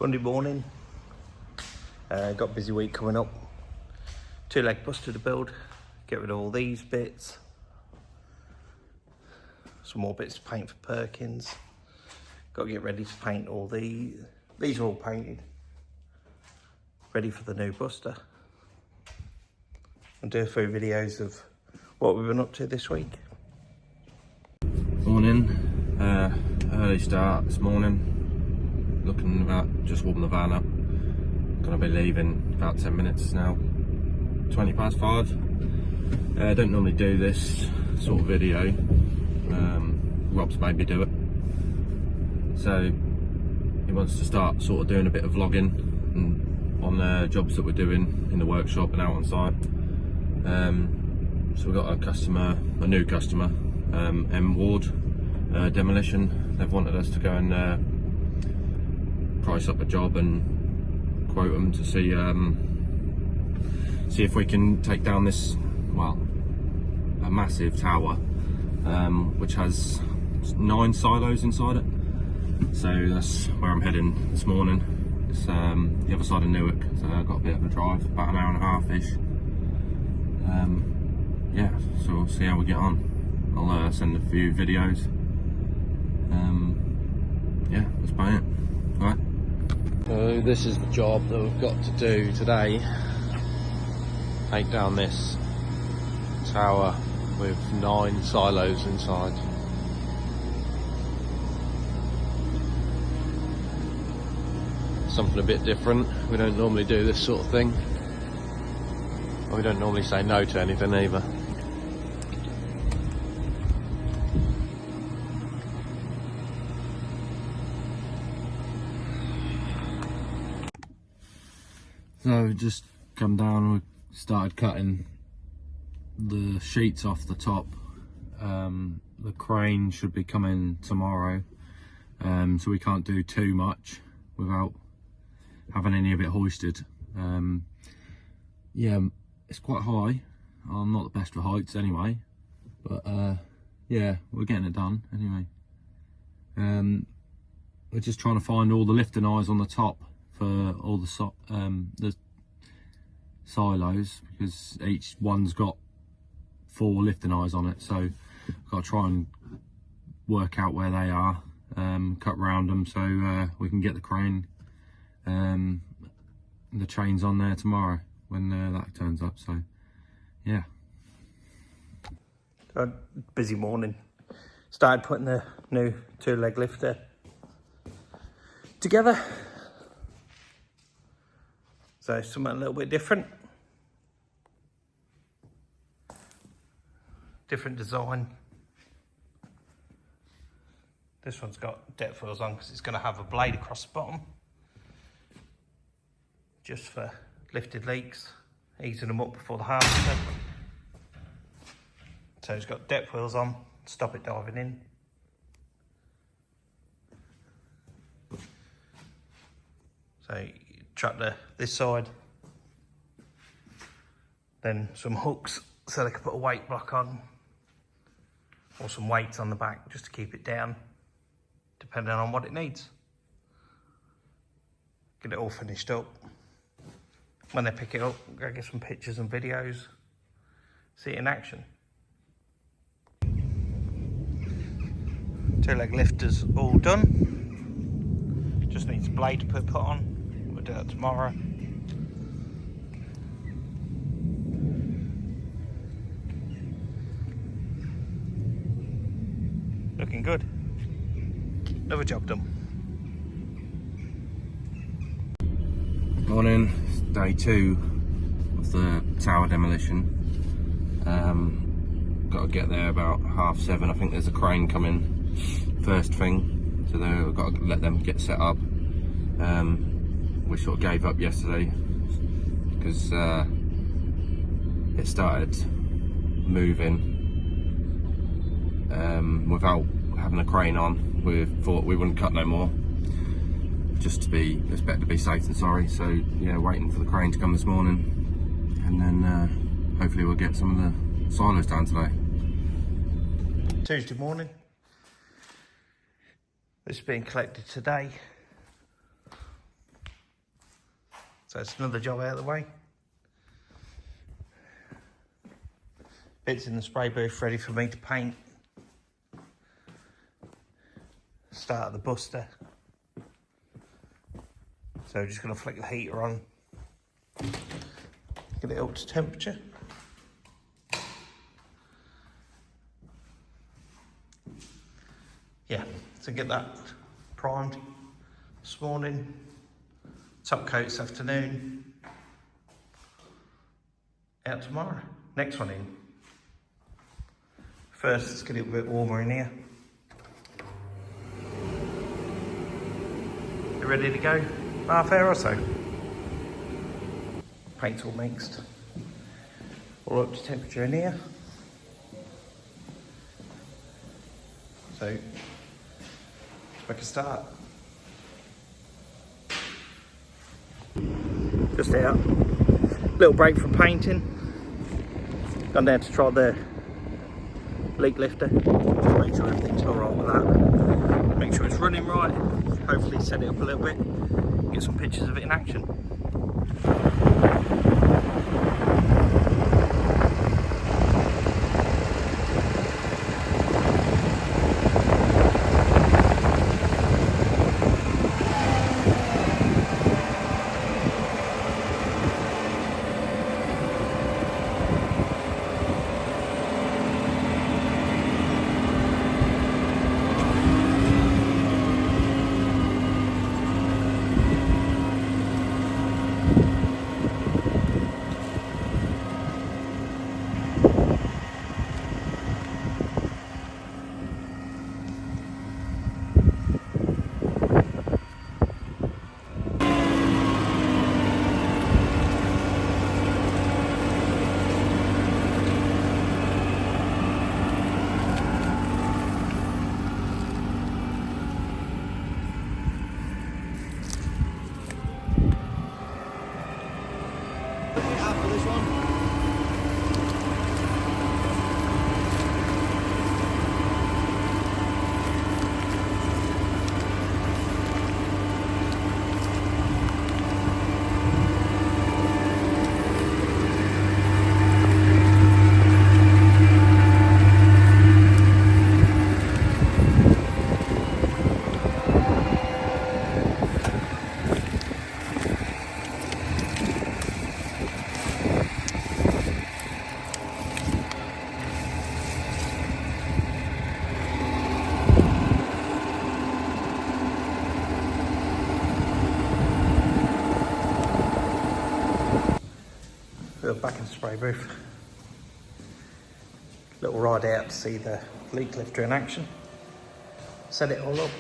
Monday morning, got a busy week coming up. 2-leg buster to build, get rid of all these bits. Some more bits to paint for Perkins. Got to get ready to paint all these. These are all painted. Ready for the new buster. And do a few videos of what we've been up to this week. Morning, early start this morning. Looking about, just warming the van up. Gonna be leaving about 10 minutes now. 20 past 5. I don't normally do this sort of video. Rob's made me do it. So he wants to start sort of doing a bit of vlogging on the jobs that we're doing in the workshop and out on site. So we've got a new customer, M Ward Demolition. They've wanted us to go and price up a job and quote them to see if we can take down this, well, a massive tower which has 9 silos inside it. So that's where I'm heading this morning. It's the other side of Newark, so I've got a bit of a drive, about an hour and a half-ish. Yeah, so we'll see how we get on. I'll send a few videos. Yeah, that's about it. Alright. So this is the job that we've got to do today. Take down this tower with 9 silos inside. Something a bit different. We don't normally do this sort of thing. We don't normally say no to anything either. So we've just come down, we started cutting the sheets off the top. The crane should be coming tomorrow, so we can't do too much without having any of it hoisted. Yeah, it's quite high. I'm not the best for heights anyway, but yeah, we're getting it done anyway. We're just trying to find all the lifting eyes on the top for all the silos, because each one's got 4 lifting eyes on it, so I've got to try and work out where they are, cut round them so we can get the crane, the chains on there tomorrow when that turns up. So yeah, Busy morning. Started putting the new 2-leg lifter together. So something a little bit different. Different design. This one's got depth wheels on because it's going to have a blade across the bottom. Just for lifted leaks, easing them up before the harvester. So it's got depth wheels on, stop it diving in. So you track this side, then some hooks so they can put a weight block on, or some weights on the back just to keep it down, depending on what it needs. Get it all finished up. When they pick it up, go get some pictures and videos, see it in action. 2-leg lifter's all done. Just needs a blade to put on. We'll do that tomorrow. Looking good. Another job done. Morning, day 2 of the tower demolition. Got to get there about 7:30. I think there's a crane coming first thing, so we've got to let them get set up. We sort of gave up yesterday because it started moving without having a crane on. We thought we wouldn't cut no more, just to be, it's better to be safe than sorry. So yeah, waiting for the crane to come this morning, and then hopefully we'll get some of the silos down today. Tuesday morning. This is being collected today. So it's another job out of the way. Bits in the spray booth ready for me to paint. Start the buster. So just going to flick the heater on. Get it up to temperature. Yeah, so get that primed this morning. Top coat this afternoon. Out tomorrow. Next one in. First, let's get it a bit warmer in here. You ready to go? Half hour or so. Paint's all mixed. All up to temperature in here. So, let's make a start. Just out. Little break from painting. Gone down to try the leak lifter. Just make sure everything's alright with that. Make sure it's running right. Hopefully set it up a little bit. Get some pictures of it in action. Back in the spray booth. Little ride out to see the leak lifter in action. Set it all up.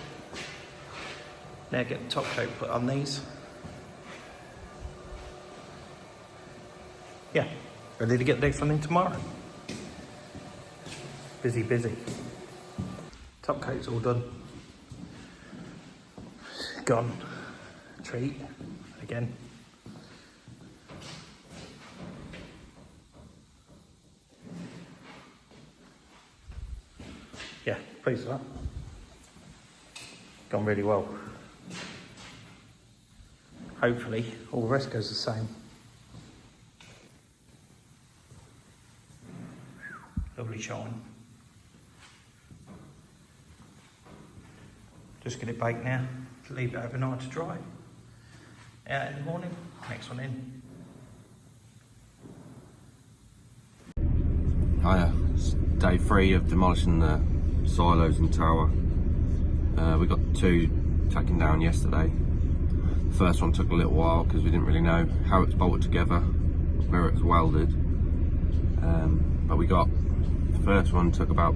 Now get the top coat put on these. Yeah, ready to get the next one in tomorrow. Busy, busy. Top coat's all done. Gone. Treat again. Yeah, pleased with that. Gone really well. Hopefully all the rest goes the same. Lovely shine. Just get it baked now. Leave it overnight to dry. Out in the morning, next one in. Hiya, it's day 3 of demolishing the silos and tower. We got 2 taken down yesterday. The first one took a little while because we didn't really know how it's bolted together, where it was welded. But we got, the first one took about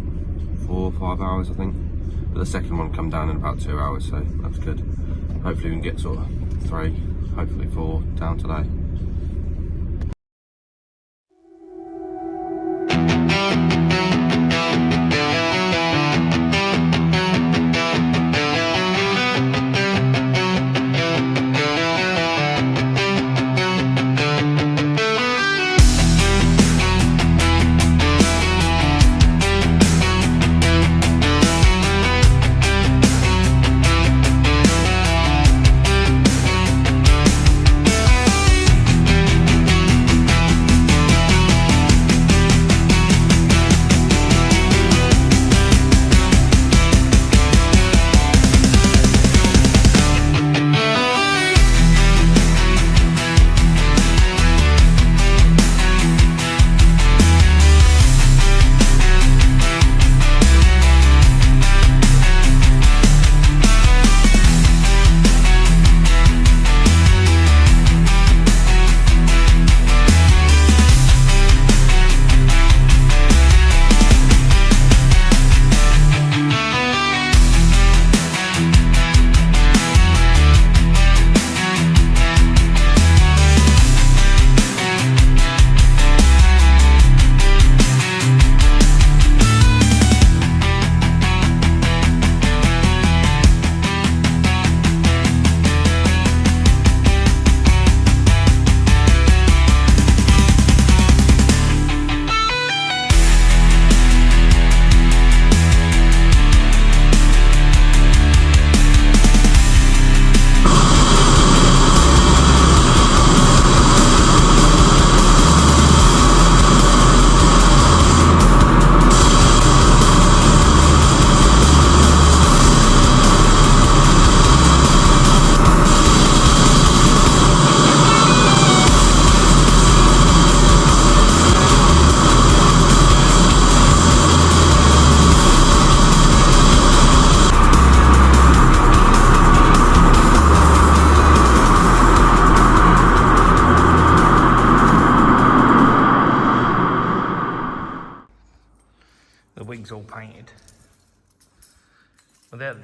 4 or 5 hours I think, but the second one come down in about 2 hours, so that's good. Hopefully we can get sort of 3, hopefully 4 down today.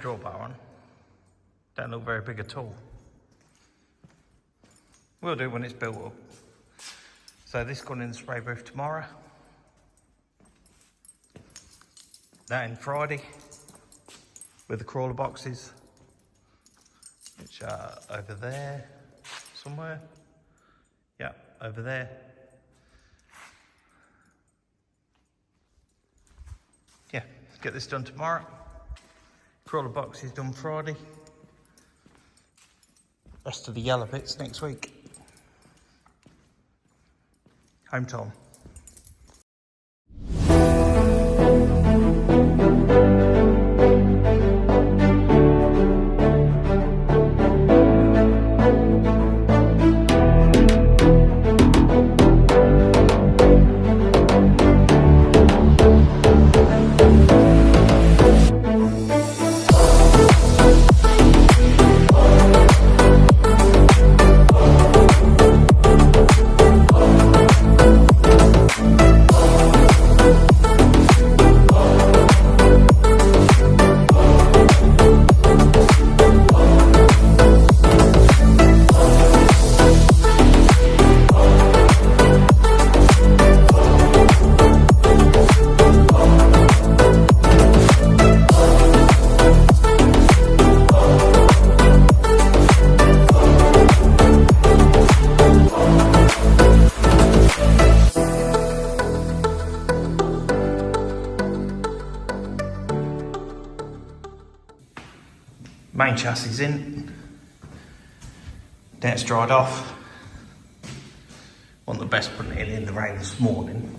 drawbar on. Don't look very big at all. We'll do when it's built up. So this going in the spray booth tomorrow. That in Friday with the crawler boxes, which are over there somewhere. Yeah, over there. Yeah, let's get this done tomorrow. Crawler boxes done Friday. Rest of the yellow bits next week. Home Tom. Main chassis in, that's dried off. Wasn't the best putting it in the rain this morning.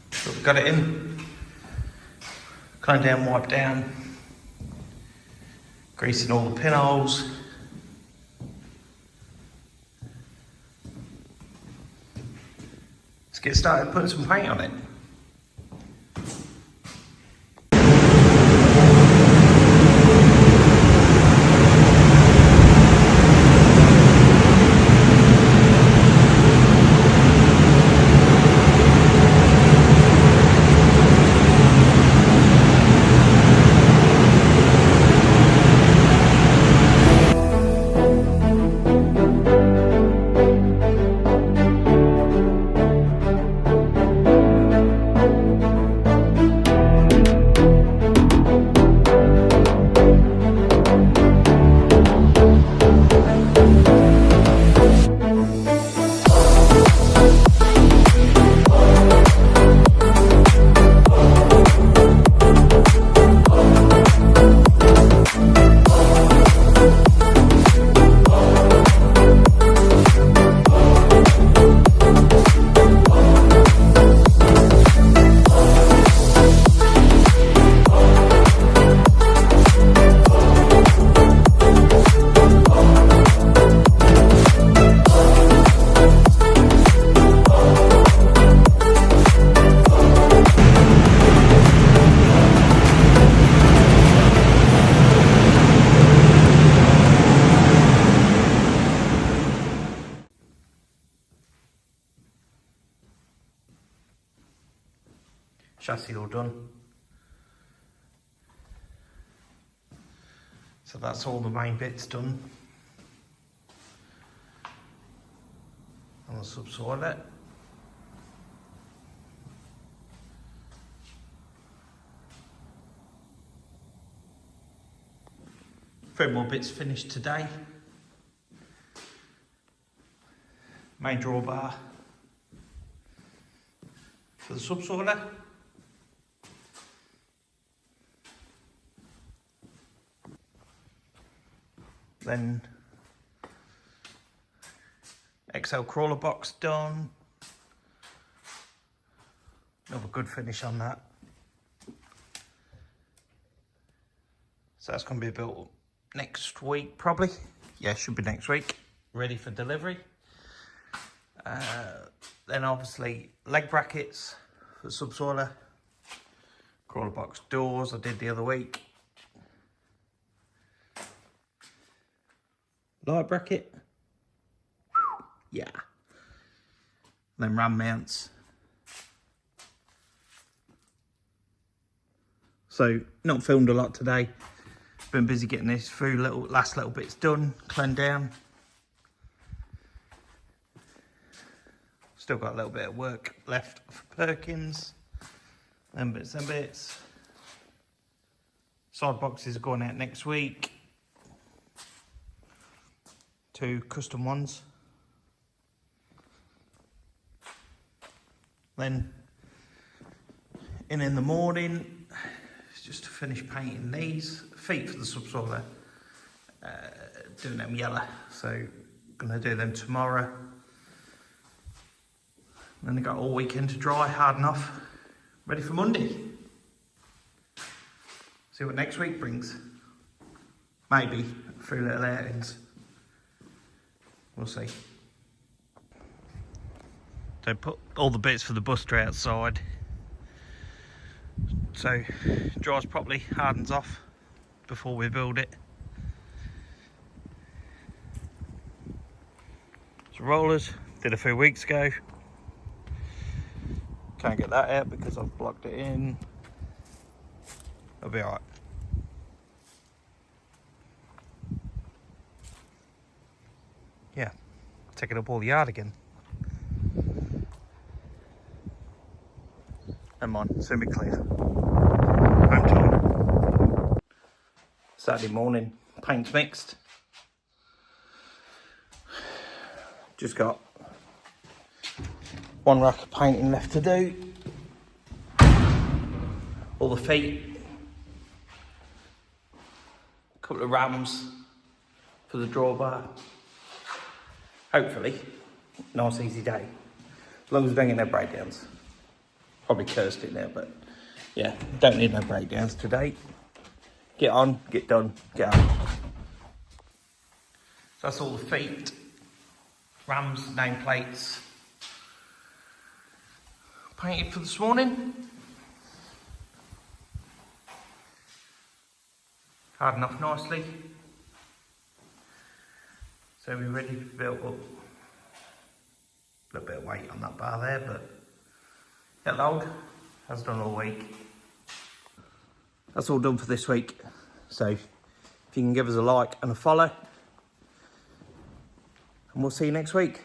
But we've got it in. Clean down, wipe down. Greasing all the pinholes. Let's get started putting some paint on it. Chassis all done. So that's all the main bits done. On the subsoiler. 3 more bits finished today. Main drawbar for the subsoiler. Then XL crawler box done. Another good finish on that. So that's going to be built next week probably. Yeah, should be next week. Ready for delivery. Then obviously leg brackets for subsoiler. Crawler box doors I did the other week. Light bracket. Yeah. Then ram mounts. so not filmed a lot today. Been busy getting this few last little bits done, cleaned down. Still got a little bit of work left for Perkins. Them bits and bits. Side boxes are going out next week. 2 custom ones. Then in the morning, it's just to finish painting these feet for the subsoiler. Doing them yellow, so gonna do them tomorrow. Then I got all weekend to dry, hard enough, ready for Monday. See what next week brings. Maybe a few little outings. We'll see. So put all the bits for the buster outside. So dries properly, hardens off before we build it. So rollers, did a few weeks ago. Can't get that out because I've blocked it in. It'll be alright. Yeah, taking up all the yard again. Never mind, soon be clear. Home time. Saturday morning, paint's mixed. Just got one rack of painting left to do. All the feet. A couple of rams for the drawbar. Hopefully, nice easy day. As long as we don't get no breakdowns. Probably cursed it now, but yeah, don't need no breakdowns today. Get on, get done, get on. So that's all the feet, rams, nameplates. Painted for this morning. Hardened off nicely. So we're ready to build up. A little bit of weight on that bar there, but get load, as done all week. That's all done for this week. So if you can give us a like and a follow, and we'll see you next week.